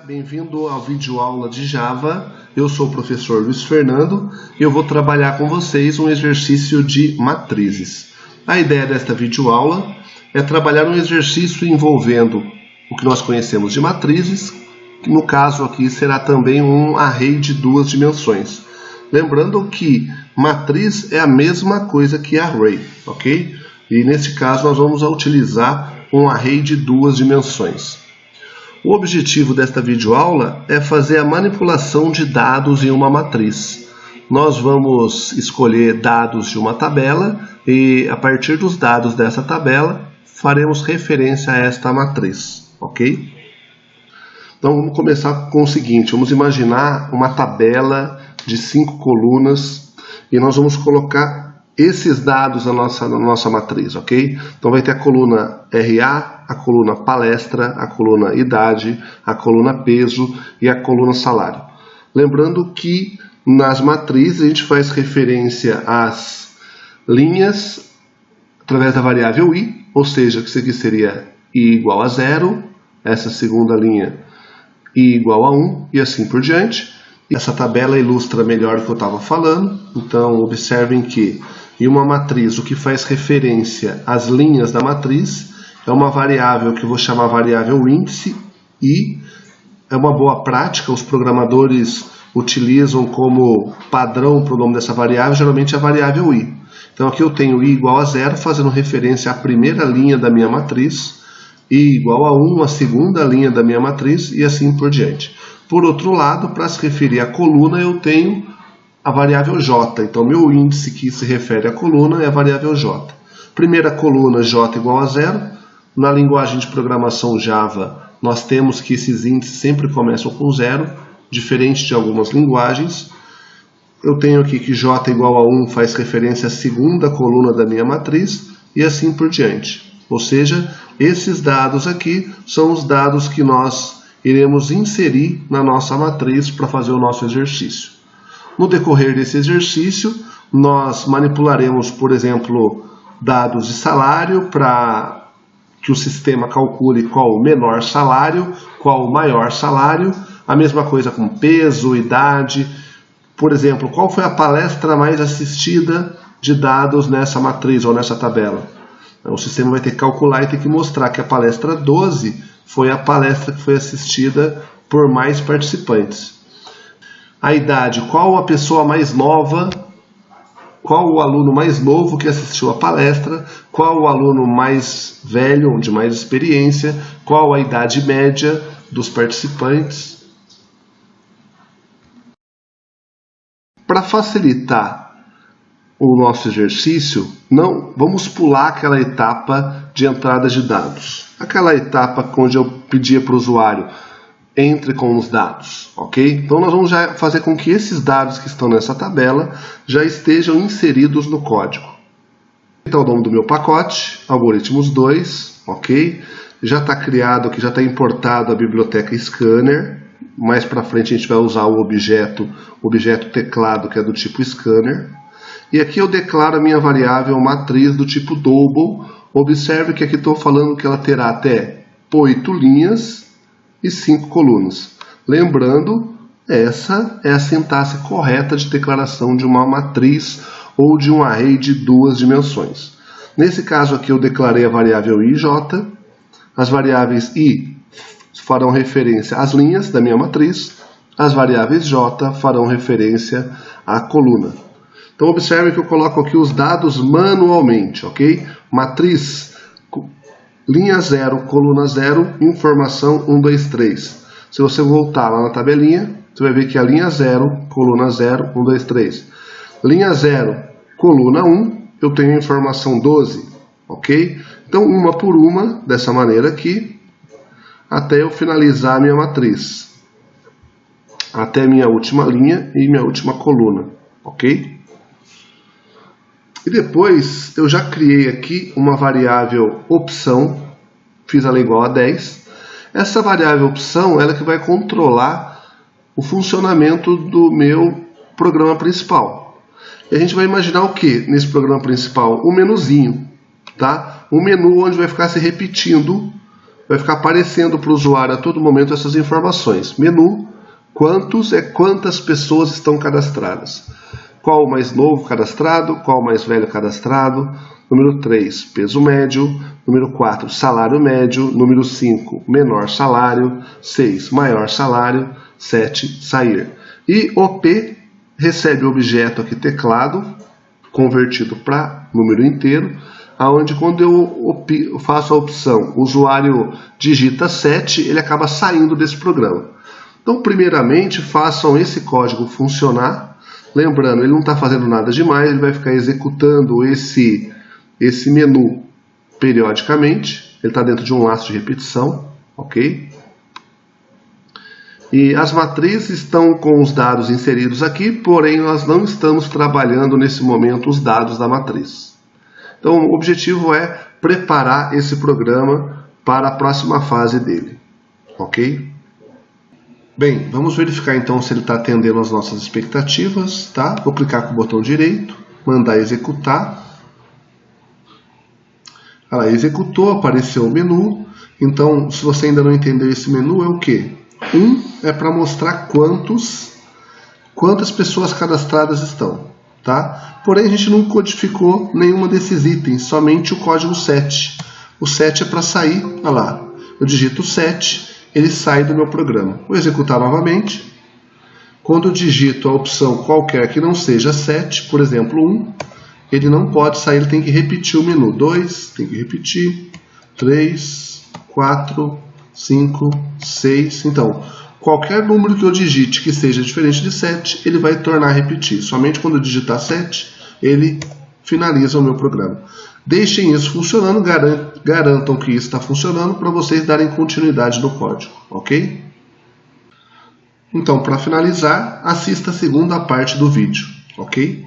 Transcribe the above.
bem-vindo ao vídeo aula de Java. Eu sou o professor Luiz Fernando e eu vou trabalhar com vocês um exercício de matrizes. A ideia desta videoaula é trabalhar um exercício envolvendo o que nós conhecemos de matrizes, que no caso aqui será também um array de duas dimensões. Lembrando que matriz é a mesma coisa que array, ok? E nesse caso nós vamos utilizar um array de duas dimensões. O objetivo desta videoaula é fazer a manipulação de dados em uma matriz. Nós vamos escolher dados de uma tabela e, a partir dos dados dessa tabela, faremos referência a esta matriz, ok? Então vamos começar com o seguinte, vamos imaginar uma tabela de 5 colunas e nós vamos colocar esses dados na nossa matriz, ok? Então vai ter a coluna RA, a coluna palestra, a coluna idade, a coluna peso e a coluna salário. Lembrando que nas matrizes a gente faz referência às linhas através da variável i, ou seja, que isso aqui seria i igual a 0, essa segunda linha i igual a 1 e assim por diante. Essa tabela ilustra melhor o que eu estava falando, então observem que em uma matriz o que faz referência às linhas da matriz é uma variável que eu vou chamar variável índice e é uma boa prática, os programadores utilizam como padrão para o nome dessa variável, geralmente a variável i. Então aqui eu tenho i igual a 0, fazendo referência à primeira linha da minha matriz, i igual a 1, a segunda linha da minha matriz e assim por diante. Por outro lado, para se referir à coluna, eu tenho a variável j. Então meu índice que se refere à coluna é a variável j. Primeira coluna j igual a 0. Na linguagem de programação Java, nós temos que esses índices sempre começam com 0, diferente de algumas linguagens. Eu tenho aqui que j igual a 1 faz referência à segunda coluna da minha matriz e assim por diante. Ou seja, esses dados aqui são os dados que nós iremos inserir na nossa matriz para fazer o nosso exercício. No decorrer desse exercício, nós manipularemos, por exemplo, dados de salário para que o sistema calcule qual o menor salário, qual o maior salário, a mesma coisa com peso, idade. Por exemplo, qual foi a palestra mais assistida de dados nessa matriz ou nessa tabela? O sistema vai ter que calcular e ter que mostrar que a palestra 12 foi a palestra que foi assistida por mais participantes. A idade, qual a pessoa mais nova, qual o aluno mais novo que assistiu a palestra, qual o aluno mais velho, de mais experiência, qual a idade média dos participantes. Para facilitar o nosso exercício, vamos pular aquela etapa de entrada de dados. Aquela etapa onde eu pedia para o usuário entre com os dados, ok? Então nós vamos já fazer com que esses dados que estão nessa tabela já estejam inseridos no código. Então o nome do meu pacote, algoritmos 2, ok? Já está criado aqui, já está importado a biblioteca scanner. Mais para frente a gente vai usar o objeto teclado, que é do tipo scanner. E aqui eu declaro a minha variável matriz do tipo double. Observe que aqui estou falando que ela terá até 8 linhas e 5 colunas. Lembrando, essa é a sintaxe correta de declaração de uma matriz ou de um array de duas dimensões. Nesse caso aqui eu declarei a variável i e j. As variáveis i farão referência às linhas da minha matriz. As variáveis j farão referência à coluna. Então observe que eu coloco aqui os dados manualmente, ok? Matriz linha 0, coluna 0, informação 1, 2, 3. Se você voltar lá na tabelinha, você vai ver que a linha 0, coluna 0, 1, 2, 3. Linha 0, coluna 1, eu tenho informação 12, ok? Então, uma por uma, dessa maneira aqui, até eu finalizar a minha matriz. Até a minha última linha e minha última coluna, ok? E depois eu já criei aqui uma variável opção, fiz ela igual a 10. Essa variável opção ela que vai controlar o funcionamento do meu programa principal. E a gente vai imaginar o que nesse programa principal? Um menuzinho, tá? Um menu onde vai ficar se repetindo vai ficar aparecendo para o usuário a todo momento essas informações. Menu, quantos é quantas pessoas estão cadastradas. Qual o mais novo cadastrado, qual o mais velho cadastrado. Número 3, peso médio. Número 4, salário médio. Número 5, menor salário. 6, maior salário. 7, sair. E o P recebe o objeto aqui teclado, convertido para número inteiro, aonde quando eu faço a opção o usuário digita 7, ele acaba saindo desse programa. Então, primeiramente, façam esse código funcionar. Lembrando, ele não está fazendo nada demais, ele vai ficar executando esse menu periodicamente. Ele está dentro de um laço de repetição, ok? E as matrizes estão com os dados inseridos aqui, porém nós não estamos trabalhando nesse momento os dados da matriz. Então o objetivo é preparar esse programa para a próxima fase dele, ok? Bem, vamos verificar então se ele está atendendo às nossas expectativas, tá? Vou clicar com o botão direito, mandar executar. Olha lá, executou, apareceu o menu. Então, se você ainda não entendeu esse menu, é o quê? 1 é para mostrar quantas pessoas cadastradas estão, tá? Porém, a gente não codificou nenhuma desses itens, somente o código 7. O 7 é para sair, olha lá, eu digito 7, ele sai do meu programa. Vou executar novamente. Quando eu digito a opção qualquer que não seja 7, por exemplo 1, ele não pode sair, ele tem que repetir o menu. 2, tem que repetir, 3, 4, 5, 6. Então, qualquer número que eu digite que seja diferente de 7, ele vai tornar a repetir. Somente quando eu digitar 7, ele finaliza o meu programa. Deixem isso funcionando, garantam que isso está funcionando para vocês darem continuidade no código, ok? Então, para finalizar, assista a segunda parte do vídeo, ok?